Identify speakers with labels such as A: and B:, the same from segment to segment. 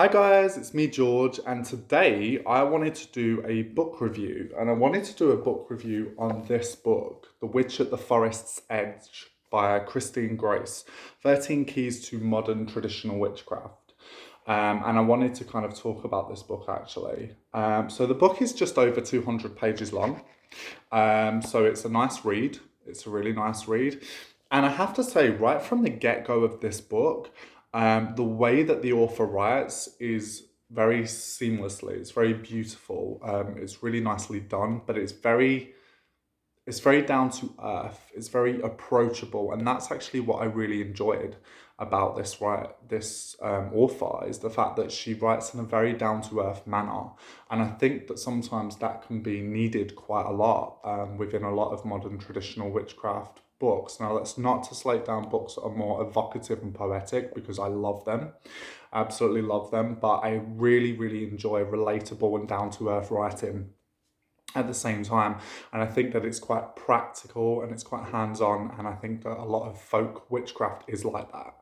A: Hi guys, it's me George, and today I wanted to do a book review, and I wanted to do a book review on this book, The Witch at the Forest's Edge by Christine Grace, 13 Keys to Modern Traditional Witchcraft. And I wanted to kind of talk about this book actually. So the book is just over 200 pages long, so it's a nice read. It's a really nice read. And I have to say, right from the get-go of this book, the way that the author writes is very seamlessly. It's very beautiful. It's really nicely done, but it's very down to earth. It's very approachable, and that's actually what I really enjoyed about this author is the fact that she writes in a very down to earth manner, and I think that sometimes that can be needed quite a lot within a lot of modern traditional witchcraft books. Now, that's not to slate down books that are more evocative and poetic because I love them, absolutely love them, but I really, really enjoy relatable and down to earth writing at the same time. And I think that it's quite practical and it's quite hands-on, and I think that a lot of folk witchcraft is like that.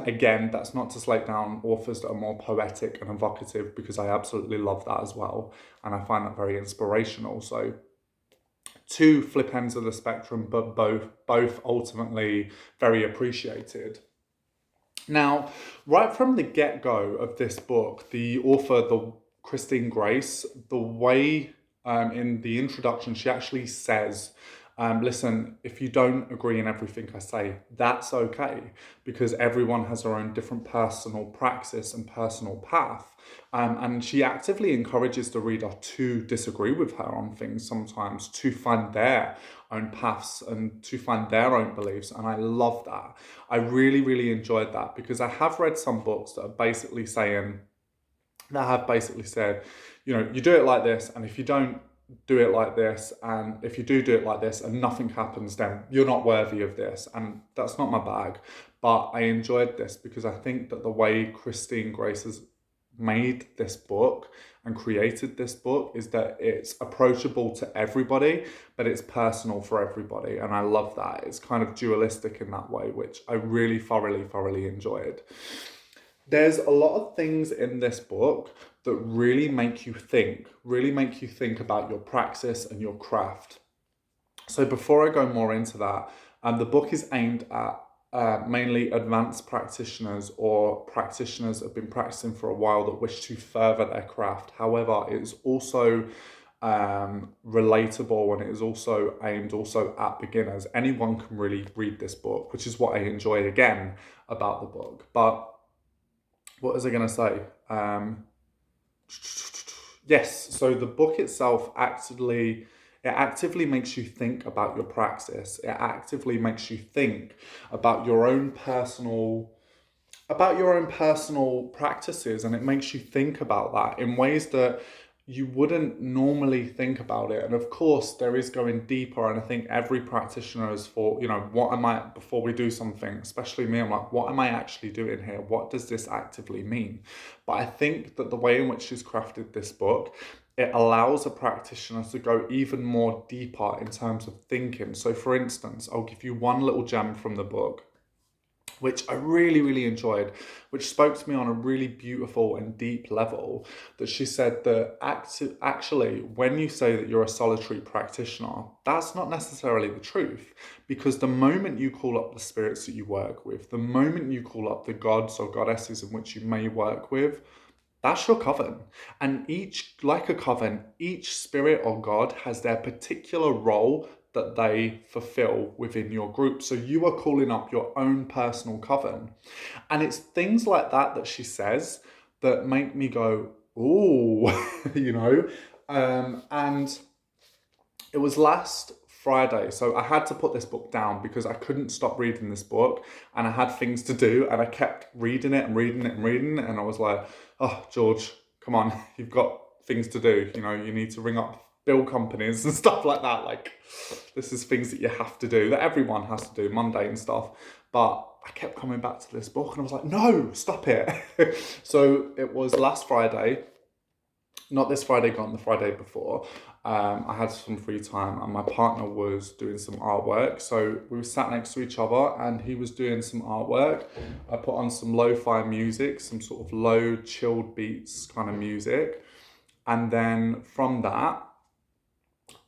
A: Again, that's not to slate down authors that are more poetic and evocative, because I absolutely love that as well, and I find that very inspirational. So two flip ends of the spectrum, but both ultimately very appreciated. Now, right from the get-go of this book, the author, the Christine Grace, the way in the introduction, she actually says, listen, if you don't agree in everything I say, that's okay, because everyone has their own different personal praxis and personal path. And she actively encourages the reader to disagree with her on things sometimes, to find their own paths and to find their own beliefs. And I love that. I really, really enjoyed that, because I have read some books that have basically said, you do it like this, and if you don't do it like this, and if you do it like this and nothing happens, then you're not worthy of this. And that's not my bag. But I enjoyed this because I think that the way Christine Grace has made this book and created this book is that it's approachable to everybody, but it's personal for everybody. And I love that. It's kind of dualistic in that way, which I really thoroughly enjoyed. There's a lot of things in this book that really make you think about your praxis and your craft. So before I go more into that, the book is aimed at mainly advanced practitioners or practitioners that have been practicing for a while that wish to further their craft. However, it is also relatable, and it is also aimed also at beginners. Anyone can really read this book, which is what I enjoyed again about the book. But what was I going to say? Yes, so the book itself actively makes you think about your praxis. It actively makes you think about your own personal practices, and it makes you think about that in ways that you wouldn't normally think about it. And of course, there is going deeper, and I think every practitioner is for, what am I, before we do something, especially me, I'm like, what am I actually doing here? What does this actively mean? But I think that the way in which she's crafted this book, it allows a practitioner to go even more deeper in terms of thinking. So for instance, I'll give you one little gem from the book, which I really, really enjoyed, which spoke to me on a really beautiful and deep level, that she said that actually, when you say that you're a solitary practitioner, that's not necessarily the truth, because the moment you call up the spirits that you work with, the moment you call up the gods or goddesses in which you may work with, that's your coven. And like a coven, each spirit or god has their particular role that they fulfill within your group. So you are calling up your own personal coven. And it's things like that that she says that make me go, ooh, and it was last Friday. So I had to put this book down because I couldn't stop reading this book, and I had things to do, and I kept reading it. And I was like, oh, George, come on, you've got things to do. You need to ring up bill companies and stuff like that. Like, this is things that you have to do, that everyone has to do, mundane stuff. But I kept coming back to this book, and I was like, no, stop it. So it was last Friday, not this Friday gone, the Friday before. I had some free time and my partner was doing some artwork. So we were sat next to each other and he was doing some artwork. I put on some lo-fi music, some sort of low chilled beats kind of music. And then from that,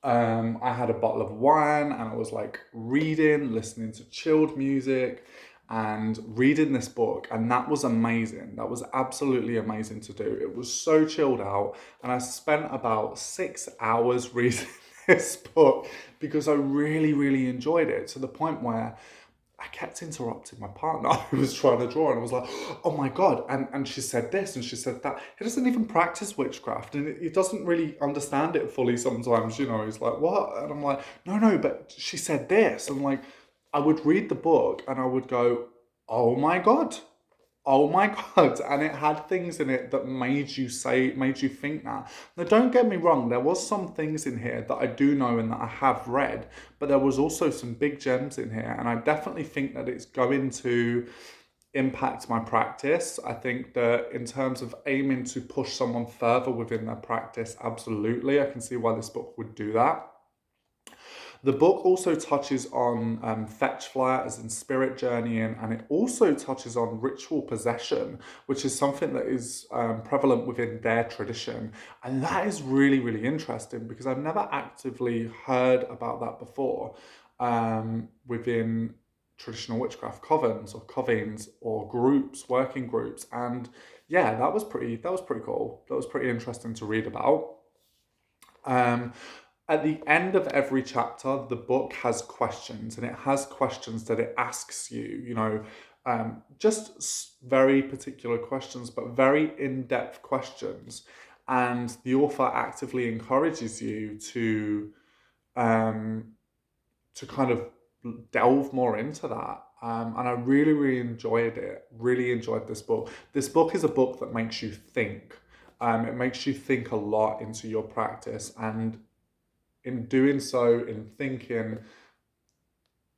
A: I had a bottle of wine and I was like reading, listening to chilled music and reading this book. And that was amazing. That was absolutely amazing to do. It was so chilled out. And I spent about 6 hours reading this book because I really, really enjoyed it to the point where I kept interrupting my partner who was trying to draw, and I was like, oh my God. And she said this and she said that. He doesn't even practice witchcraft and he doesn't really understand it fully sometimes, you know. He's like, what? And I'm like, no, but she said this. And like, I would read the book and I would go, oh my God. Oh my God. And it had things in it that made you think that. Now, don't get me wrong, there was some things in here that I do know and that I have read, but there was also some big gems in here. And I definitely think that it's going to impact my practice. I think that in terms of aiming to push someone further within their practice, absolutely. I can see why this book would do that. The book also touches on fetch flight, as in spirit journeying, and it also touches on ritual possession, which is something that is prevalent within their tradition. And that is really, really interesting because I've never actively heard about that before within traditional witchcraft covens or covens or groups, working groups. And yeah, that was pretty cool. That was pretty interesting to read about. Um, at the end of every chapter, the book has questions, and it has questions that it asks you, you know, just very particular questions, but very in-depth questions. And the author actively encourages you um, to kind of delve more into that. And I really, really enjoyed it. Really enjoyed this book. This book is a book that makes you think. It makes you think a lot into your practice, and in doing so, in thinking,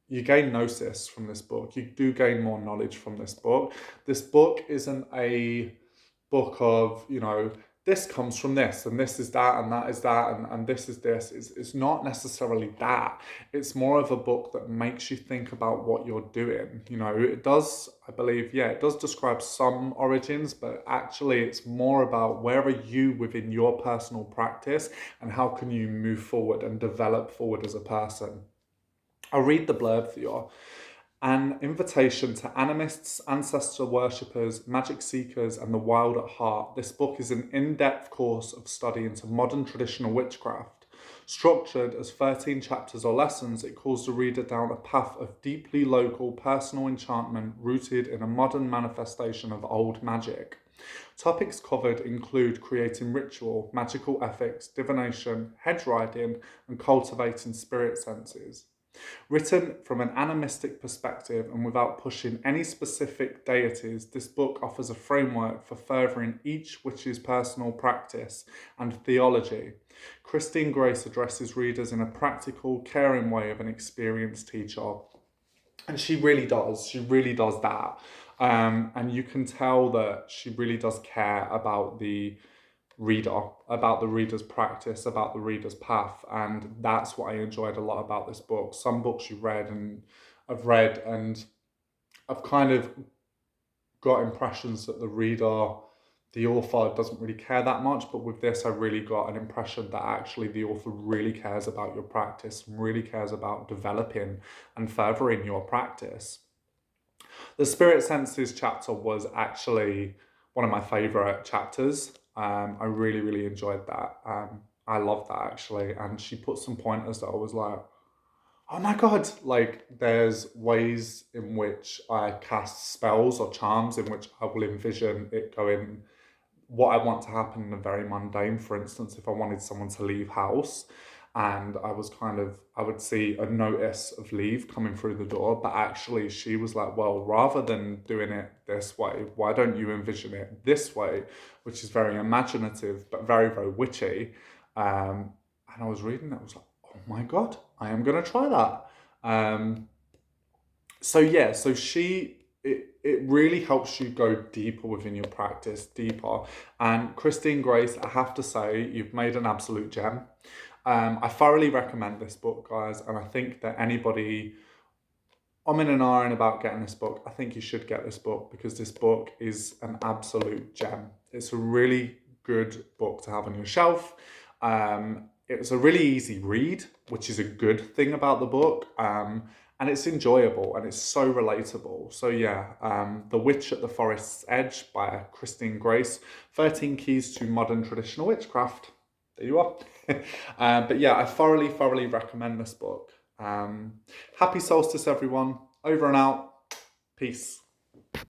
A: you gain gnosis from this book. You do gain more knowledge from this book. This book isn't a book of, you know, this comes from this and this is that and that is that and this is this. It's not necessarily that. It's more of a book that makes you think about what you're doing. You know, it does, I believe, yeah, it does describe some origins, but actually it's more about where are you within your personal practice and how can you move forward and develop forward as a person. I'll read the blurb for you. An invitation to animists, ancestor worshippers, magic seekers, and the wild at heart. This book is an in-depth course of study into modern traditional witchcraft. Structured as 13 chapters or lessons, it calls the reader down a path of deeply local personal enchantment rooted in a modern manifestation of old magic. Topics covered include creating ritual, magical ethics, divination, hedge riding, and cultivating spirit senses. Written from an animistic perspective and without pushing any specific deities, this book offers a framework for furthering each witch's personal practice and theology. Christine Grace addresses readers in a practical, caring way of an experienced teacher. And she really does. She really does that. And you can tell that she really does care about the reader, about the reader's practice, about the reader's path. And that's what I enjoyed a lot about this book. Some books I've read and I've kind of got impressions that the author doesn't really care that much. But with this, I really got an impression that actually the author really cares about your practice, really cares about developing and furthering your practice. The Spirit Senses chapter was actually one of my favourite chapters. I really, really enjoyed that. I love that actually. And she put some pointers that I was like, oh my God, like there's ways in which I cast spells or charms in which I will envision it going, what I want to happen in a very mundane. For instance, if I wanted someone to leave house and I would see a notice of leave coming through the door, but actually she was like, well, rather than doing it this way, why don't you envision it this way, which is very imaginative, but very, very witchy. And I was reading it, I was like, oh my God, I am going to try that. So yeah, it really helps you go deeper within your practice, deeper. And Christine Grace, I have to say, you've made an absolute gem. I thoroughly recommend this book, guys, and I think that anybody and ahhing about getting this book, I think you should get this book because this book is an absolute gem. It's a really good book to have on your shelf. It's a really easy read, which is a good thing about the book. And it's enjoyable and it's so relatable. So yeah, The Witch at the Forest's Edge by Christine Grace, 13 Keys to Modern Traditional Witchcraft. There you are. But yeah, I thoroughly recommend this book. Happy solstice, everyone. Over and out. Peace.